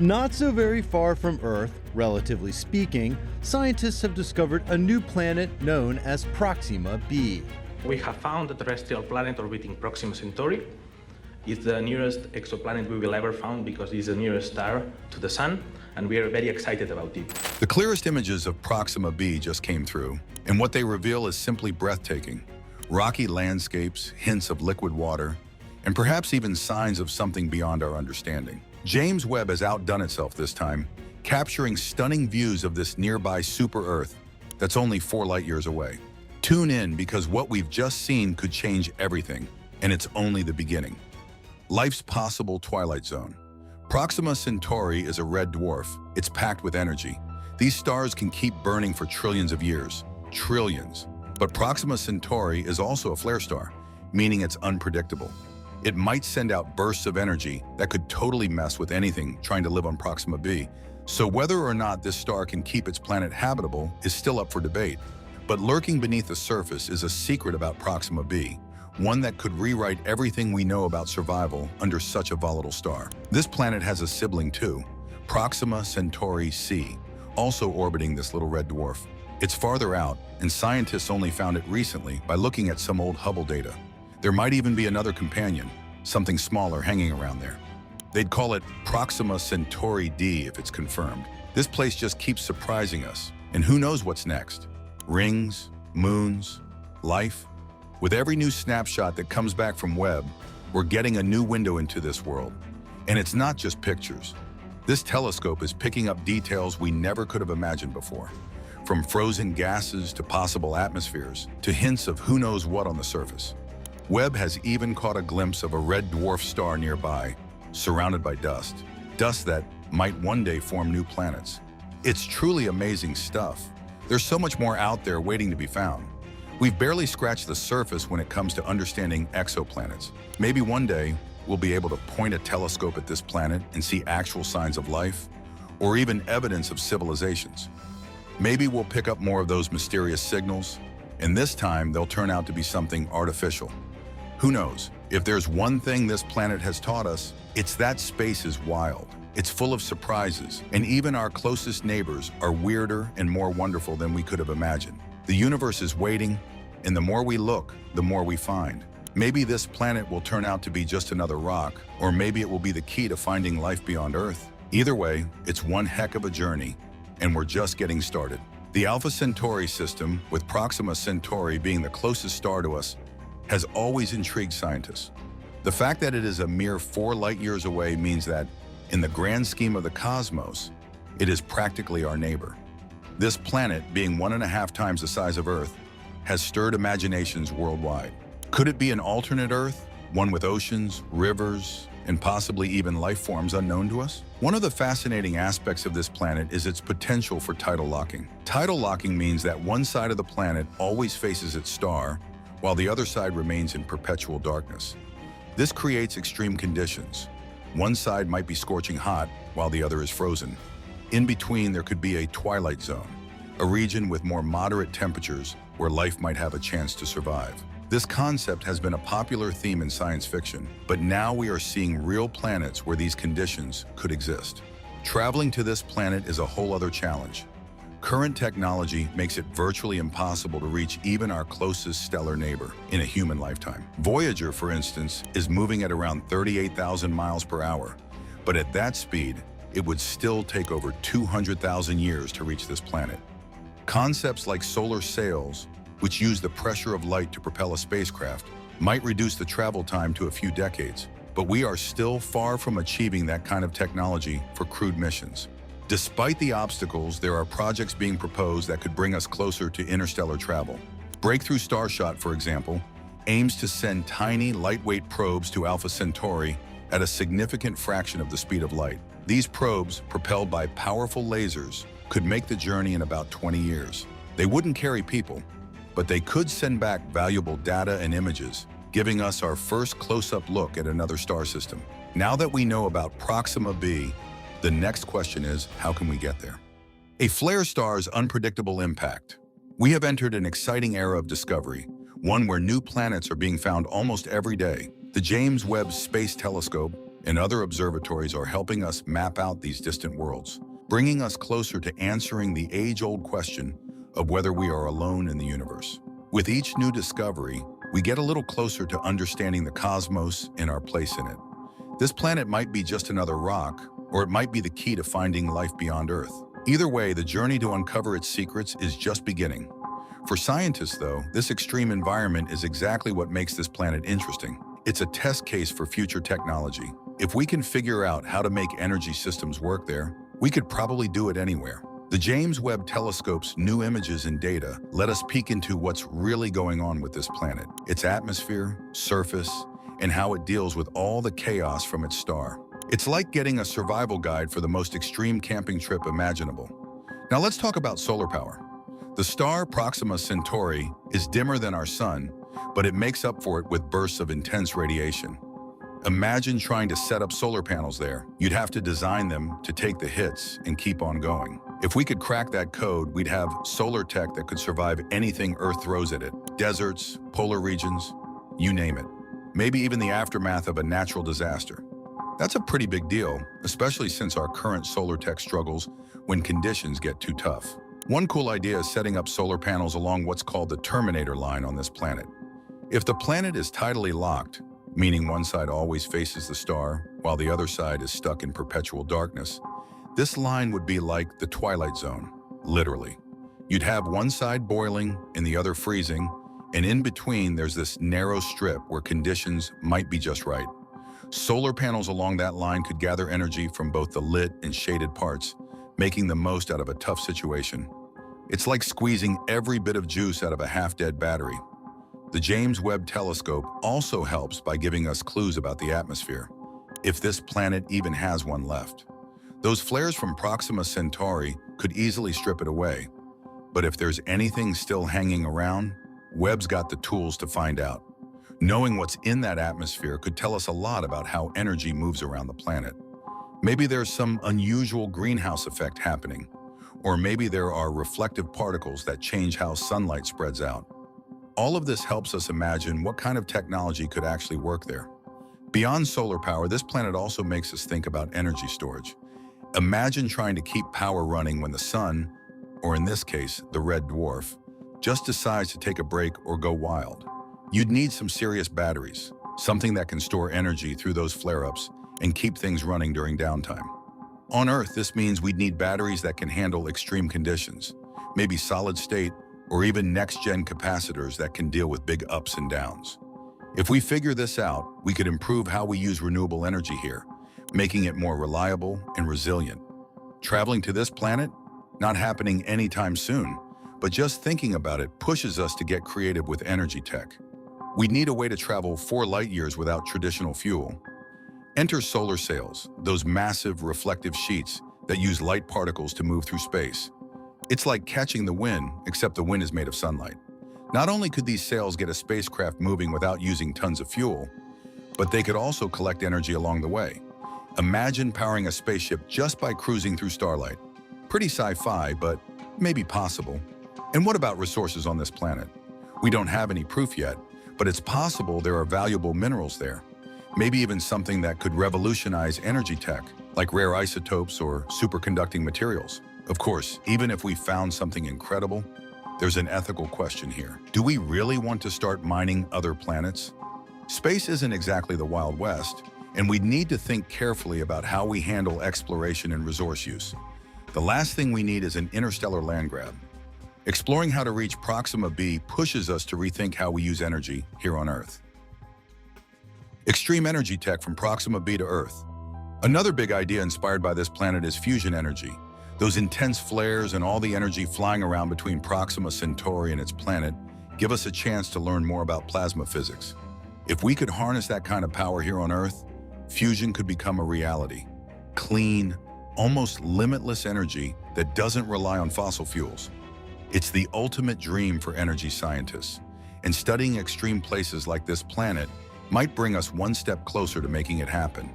Not so very far from Earth, relatively speaking, scientists have discovered a new planet known as Proxima B. We have found a terrestrial planet orbiting Proxima Centauri. It's the nearest exoplanet we will ever find because it's the nearest star to the Sun, and we are very excited about it. The clearest images of Proxima B just came through, and what they reveal is simply breathtaking. Rocky landscapes, hints of liquid water, and perhaps even signs of something beyond our understanding. James Webb has outdone itself this time, capturing stunning views of this nearby super-Earth that's only 4 light-years away. Tune in because what we've just seen could change everything, and it's only the beginning. Life's possible twilight zone. Proxima Centauri is a red dwarf. It's packed with energy. These stars can keep burning for trillions of years. Trillions. But Proxima Centauri is also a flare star, meaning it's unpredictable. It might send out bursts of energy that could totally mess with anything trying to live on Proxima B. So whether or not this star can keep its planet habitable is still up for debate. But lurking beneath the surface is a secret about Proxima B, one that could rewrite everything we know about survival under such a volatile star. This planet has a sibling too, Proxima Centauri C, also orbiting this little red dwarf. It's farther out, and scientists only found it recently by looking at some old Hubble data. There might even be another companion, something smaller hanging around there. They'd call it Proxima Centauri D if it's confirmed. This place just keeps surprising us, and who knows what's next? Rings, moons, life? With every new snapshot that comes back from Webb, we're getting a new window into this world. And it's not just pictures. This telescope is picking up details we never could have imagined before. From frozen gases to possible atmospheres, to hints of who knows what on the surface. Webb has even caught a glimpse of a red dwarf star nearby, surrounded by dust. Dust that might one day form new planets. It's truly amazing stuff. There's so much more out there waiting to be found. We've barely scratched the surface when it comes to understanding exoplanets. Maybe one day we'll be able to point a telescope at this planet and see actual signs of life, or even evidence of civilizations. Maybe we'll pick up more of those mysterious signals, and this time they'll turn out to be something artificial. Who knows? If there's one thing this planet has taught us, it's that space is wild. It's full of surprises, and even our closest neighbors are weirder and more wonderful than we could have imagined. The universe is waiting, and the more we look, the more we find. Maybe this planet will turn out to be just another rock, or maybe it will be the key to finding life beyond Earth. Either way, it's one heck of a journey, and we're just getting started. The Alpha Centauri system, with Proxima Centauri being the closest star to us, has always intrigued scientists. The fact that it is a mere 4 light-years away means that, in the grand scheme of the cosmos, it is practically our neighbor. This planet, being 1.5 times the size of Earth, has stirred imaginations worldwide. Could it be an alternate Earth, one with oceans, rivers, and possibly even life forms unknown to us? One of the fascinating aspects of this planet is its potential for tidal locking. Tidal locking means that one side of the planet always faces its star, while the other side remains in perpetual darkness. This creates extreme conditions. One side might be scorching hot, while the other is frozen. In between, there could be a twilight zone, a region with more moderate temperatures where life might have a chance to survive. This concept has been a popular theme in science fiction, but now we are seeing real planets where these conditions could exist. Traveling to this planet is a whole other challenge. Current technology makes it virtually impossible to reach even our closest stellar neighbor in a human lifetime. Voyager, for instance, is moving at around 38,000 miles per hour, but at that speed, it would still take over 200,000 years to reach this planet. Concepts like solar sails, which use the pressure of light to propel a spacecraft, might reduce the travel time to a few decades, but we are still far from achieving that kind of technology for crewed missions. Despite the obstacles, there are projects being proposed that could bring us closer to interstellar travel. Breakthrough Starshot, for example, aims to send tiny, lightweight probes to Alpha Centauri at a significant fraction of the speed of light. These probes, propelled by powerful lasers, could make the journey in about 20 years. They wouldn't carry people, but they could send back valuable data and images, giving us our first close-up look at another star system. Now that we know about Proxima B, the next question is, how can we get there? A flare star's unpredictable impact. We have entered an exciting era of discovery, one where new planets are being found almost every day. The James Webb Space Telescope, and other observatories are helping us map out these distant worlds, bringing us closer to answering the age-old question of whether we are alone in the universe. With each new discovery, we get a little closer to understanding the cosmos and our place in it. This planet might be just another rock, or it might be the key to finding life beyond Earth. Either way, the journey to uncover its secrets is just beginning. For scientists, though, this extreme environment is exactly what makes this planet interesting. It's a test case for future technology. If we can figure out how to make energy systems work there, we could probably do it anywhere. The James Webb Telescope's new images and data let us peek into what's really going on with this planet, its atmosphere, surface, and how it deals with all the chaos from its star. It's like getting a survival guide for the most extreme camping trip imaginable. Now let's talk about solar power. The star Proxima Centauri is dimmer than our sun, but it makes up for it with bursts of intense radiation. Imagine trying to set up solar panels there. You'd have to design them to take the hits and keep on going. If we could crack that code, we'd have solar tech that could survive anything Earth throws at it. Deserts, polar regions, you name it. Maybe even the aftermath of a natural disaster. That's a pretty big deal, especially since our current solar tech struggles when conditions get too tough. One cool idea is setting up solar panels along what's called the Terminator line on this planet. If the planet is tidally locked, meaning one side always faces the star while the other side is stuck in perpetual darkness, this line would be like the Twilight Zone, literally. You'd have one side boiling and the other freezing, and in between there's this narrow strip where conditions might be just right. Solar panels along that line could gather energy from both the lit and shaded parts, making the most out of a tough situation. It's like squeezing every bit of juice out of a half-dead battery. The James Webb Telescope also helps by giving us clues about the atmosphere, if this planet even has one left. Those flares from Proxima Centauri could easily strip it away, but if there's anything still hanging around, Webb's got the tools to find out. Knowing what's in that atmosphere could tell us a lot about how energy moves around the planet. Maybe there's some unusual greenhouse effect happening, or maybe there are reflective particles that change how sunlight spreads out. All of this helps us imagine what kind of technology could actually work there. Beyond solar power, this planet also makes us think about energy storage. Imagine trying to keep power running when the sun, or in this case, the red dwarf, just decides to take a break or go wild. You'd need some serious batteries, something that can store energy through those flare-ups and keep things running during downtime. On Earth, this means we'd need batteries that can handle extreme conditions, maybe solid state or even next-gen capacitors that can deal with big ups and downs. If we figure this out, we could improve how we use renewable energy here, making it more reliable and resilient. Traveling to this planet? Not happening anytime soon, but just thinking about it pushes us to get creative with energy tech. We'd need a way to travel 4 light years without traditional fuel. Enter solar sails, those massive reflective sheets that use light particles to move through space. It's like catching the wind, except the wind is made of sunlight. Not only could these sails get a spacecraft moving without using tons of fuel, but they could also collect energy along the way. Imagine powering a spaceship just by cruising through starlight. Pretty sci-fi, but maybe possible. And what about resources on this planet? We don't have any proof yet, but it's possible there are valuable minerals there. Maybe even something that could revolutionize energy tech, like rare isotopes or superconducting materials. Of course, even if we found something incredible, there's an ethical question here. Do we really want to start mining other planets? Space isn't exactly the Wild West, and we'd need to think carefully about how we handle exploration and resource use. The last thing we need is an interstellar land grab. Exploring how to reach Proxima B pushes us to rethink how we use energy here on Earth. Extreme energy tech from Proxima B to Earth. Another big idea inspired by this planet is fusion energy. Those intense flares and all the energy flying around between Proxima Centauri and its planet give us a chance to learn more about plasma physics. If we could harness that kind of power here on Earth, fusion could become a reality. Clean, almost limitless energy that doesn't rely on fossil fuels. It's the ultimate dream for energy scientists, and studying extreme places like this planet might bring us one step closer to making it happen.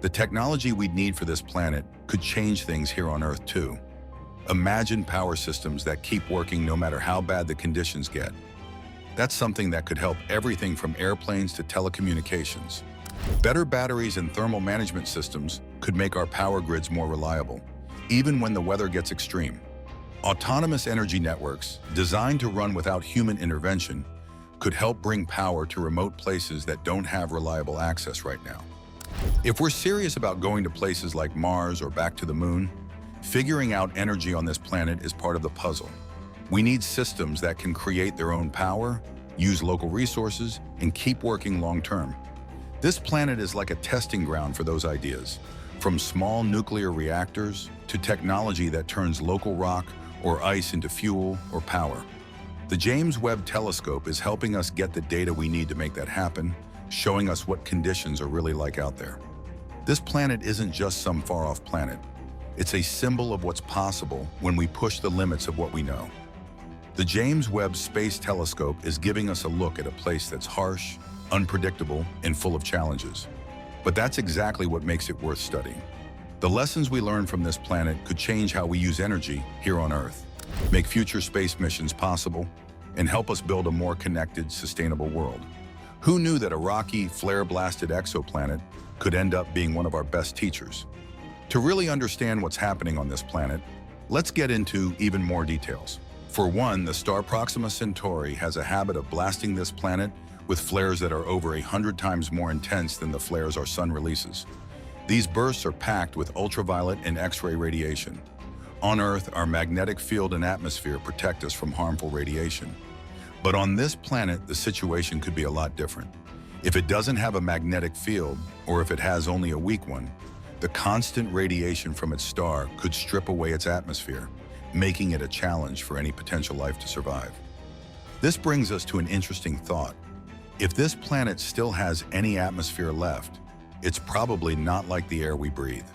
The technology we'd need for this planet could change things here on Earth too. Imagine power systems that keep working no matter how bad the conditions get. That's something that could help everything from airplanes to telecommunications. Better batteries and thermal management systems could make our power grids more reliable, even when the weather gets extreme. Autonomous energy networks, designed to run without human intervention, could help bring power to remote places that don't have reliable access right now. If we're serious about going to places like Mars or back to the Moon, figuring out energy on this planet is part of the puzzle. We need systems that can create their own power, use local resources, and keep working long-term. This planet is like a testing ground for those ideas, from small nuclear reactors to technology that turns local rock or ice into fuel or power. The James Webb Telescope is helping us get the data we need to make that happen, showing us what conditions are really like out there. This planet isn't just some far-off planet. It's a symbol of what's possible when we push the limits of what we know. The James Webb Space Telescope is giving us a look at a place that's harsh, unpredictable, and full of challenges. But that's exactly what makes it worth studying. The lessons we learn from this planet could change how we use energy here on Earth, make future space missions possible, and help us build a more connected, sustainable world. Who knew that a rocky, flare-blasted exoplanet could end up being one of our best teachers? To really understand what's happening on this planet, let's get into even more details. For one, the star Proxima Centauri has a habit of blasting this planet with flares that are over 100 times more intense than the flares our sun releases. These bursts are packed with ultraviolet and X-ray radiation. On Earth, our magnetic field and atmosphere protect us from harmful radiation. But on this planet, the situation could be a lot different. If it doesn't have a magnetic field, or if it has only a weak one, the constant radiation from its star could strip away its atmosphere, making it a challenge for any potential life to survive. This brings us to an interesting thought. If this planet still has any atmosphere left, it's probably not like the air we breathe.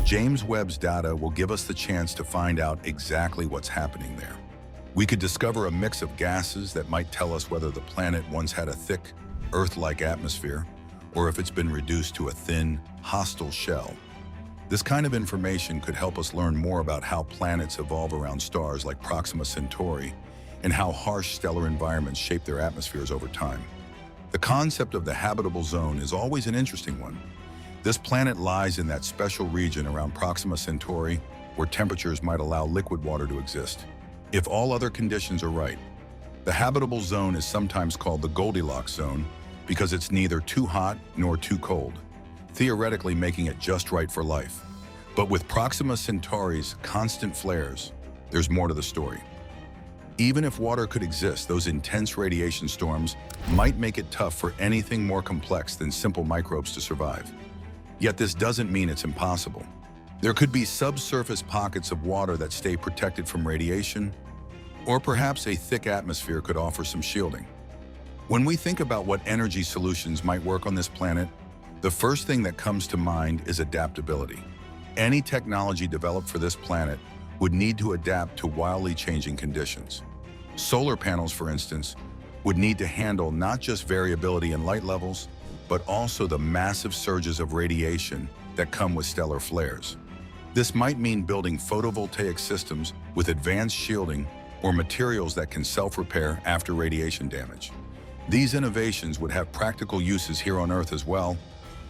James Webb's data will give us the chance to find out exactly what's happening there. We could discover a mix of gases that might tell us whether the planet once had a thick, Earth-like atmosphere, or if it's been reduced to a thin, hostile shell. This kind of information could help us learn more about how planets evolve around stars like Proxima Centauri and how harsh stellar environments shape their atmospheres over time. The concept of the habitable zone is always an interesting one. This planet lies in that special region around Proxima Centauri where temperatures might allow liquid water to exist. If all other conditions are right, the habitable zone is sometimes called the Goldilocks zone because it's neither too hot nor too cold, theoretically making it just right for life. But with Proxima Centauri's constant flares, there's more to the story. Even if water could exist, those intense radiation storms might make it tough for anything more complex than simple microbes to survive. Yet this doesn't mean it's impossible. There could be subsurface pockets of water that stay protected from radiation, or perhaps a thick atmosphere could offer some shielding. When we think about what energy solutions might work on this planet, the first thing that comes to mind is adaptability. Any technology developed for this planet would need to adapt to wildly changing conditions. Solar panels, for instance, would need to handle not just variability in light levels, but also the massive surges of radiation that come with stellar flares. This might mean building photovoltaic systems with advanced shielding or materials that can self-repair after radiation damage. These innovations would have practical uses here on Earth as well,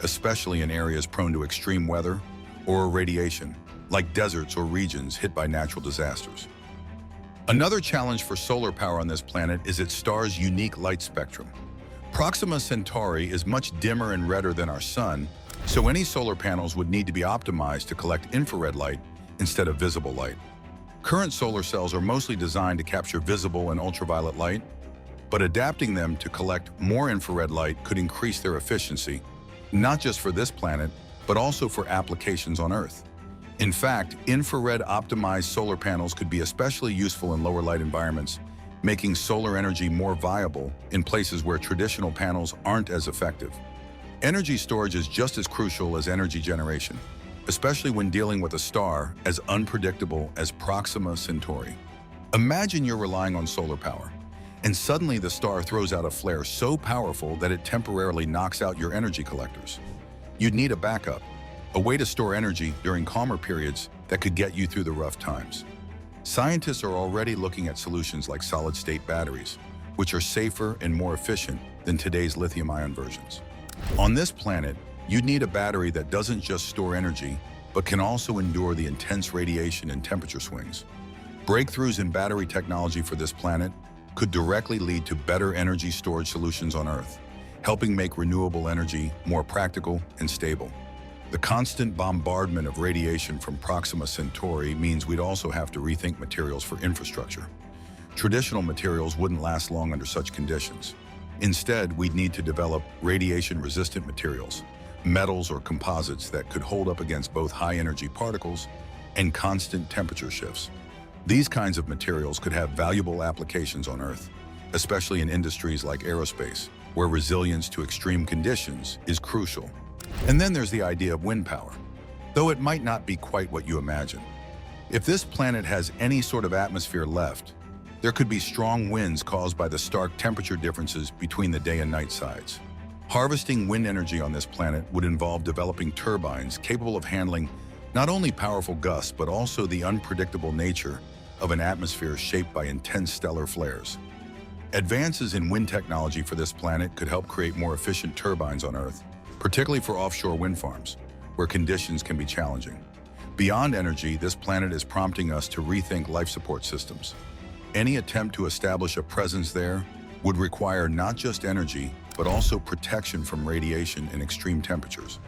especially in areas prone to extreme weather or radiation, like deserts or regions hit by natural disasters. Another challenge for solar power on this planet is its star's unique light spectrum. Proxima Centauri is much dimmer and redder than our sun, so any solar panels would need to be optimized to collect infrared light instead of visible light. Current solar cells are mostly designed to capture visible and ultraviolet light, but adapting them to collect more infrared light could increase their efficiency, not just for this planet, but also for applications on Earth. In fact, infrared-optimized solar panels could be especially useful in lower light environments, making solar energy more viable in places where traditional panels aren't as effective. Energy storage is just as crucial as energy generation, especially when dealing with a star as unpredictable as Proxima Centauri. Imagine you're relying on solar power, and suddenly the star throws out a flare so powerful that it temporarily knocks out your energy collectors. You'd need a backup, a way to store energy during calmer periods that could get you through the rough times. Scientists are already looking at solutions like solid-state batteries, which are safer and more efficient than today's lithium-ion versions. On this planet, you'd need a battery that doesn't just store energy, but can also endure the intense radiation and temperature swings. Breakthroughs in battery technology for this planet could directly lead to better energy storage solutions on Earth, helping make renewable energy more practical and stable. The constant bombardment of radiation from Proxima Centauri means we'd also have to rethink materials for infrastructure. Traditional materials wouldn't last long under such conditions. Instead, we'd need to develop radiation-resistant materials, metals or composites that could hold up against both high-energy particles and constant temperature shifts. These kinds of materials could have valuable applications on Earth, especially in industries like aerospace, where resilience to extreme conditions is crucial. And then there's the idea of wind power, though it might not be quite what you imagine. If this planet has any sort of atmosphere left, there could be strong winds caused by the stark temperature differences between the day and night sides. Harvesting wind energy on this planet would involve developing turbines capable of handling not only powerful gusts, but also the unpredictable nature of an atmosphere shaped by intense stellar flares. Advances in wind technology for this planet could help create more efficient turbines on Earth, particularly for offshore wind farms, where conditions can be challenging. Beyond energy, this planet is prompting us to rethink life support systems. Any attempt to establish a presence there would require not just energy, but also protection from radiation and extreme temperatures.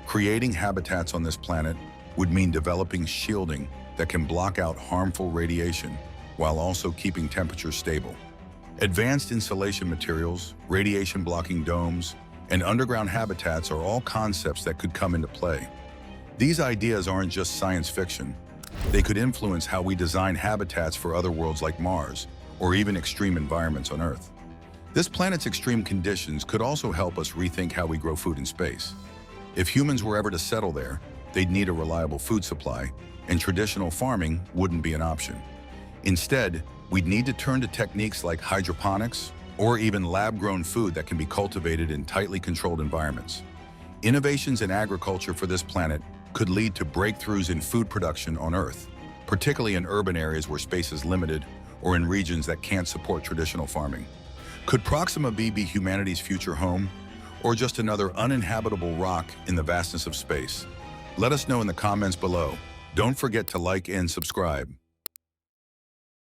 Creating habitats on this planet would mean developing shielding that can block out harmful radiation while also keeping temperatures stable. Advanced insulation materials, radiation-blocking domes, and underground habitats are all concepts that could come into play. These ideas aren't just science fiction. They could influence how we design habitats for other worlds like Mars, or even extreme environments on Earth. This planet's extreme conditions could also help us rethink how we grow food in space. If humans were ever to settle there, they'd need a reliable food supply, and traditional farming wouldn't be an option. Instead, we'd need to turn to techniques like hydroponics, or even lab-grown food that can be cultivated in tightly controlled environments. Innovations in agriculture for this planet could lead to breakthroughs in food production on Earth, particularly in urban areas where space is limited or in regions that can't support traditional farming. Could Proxima B be humanity's future home, or just another uninhabitable rock in the vastness of space? Let us know in the comments below. Don't forget to like and subscribe.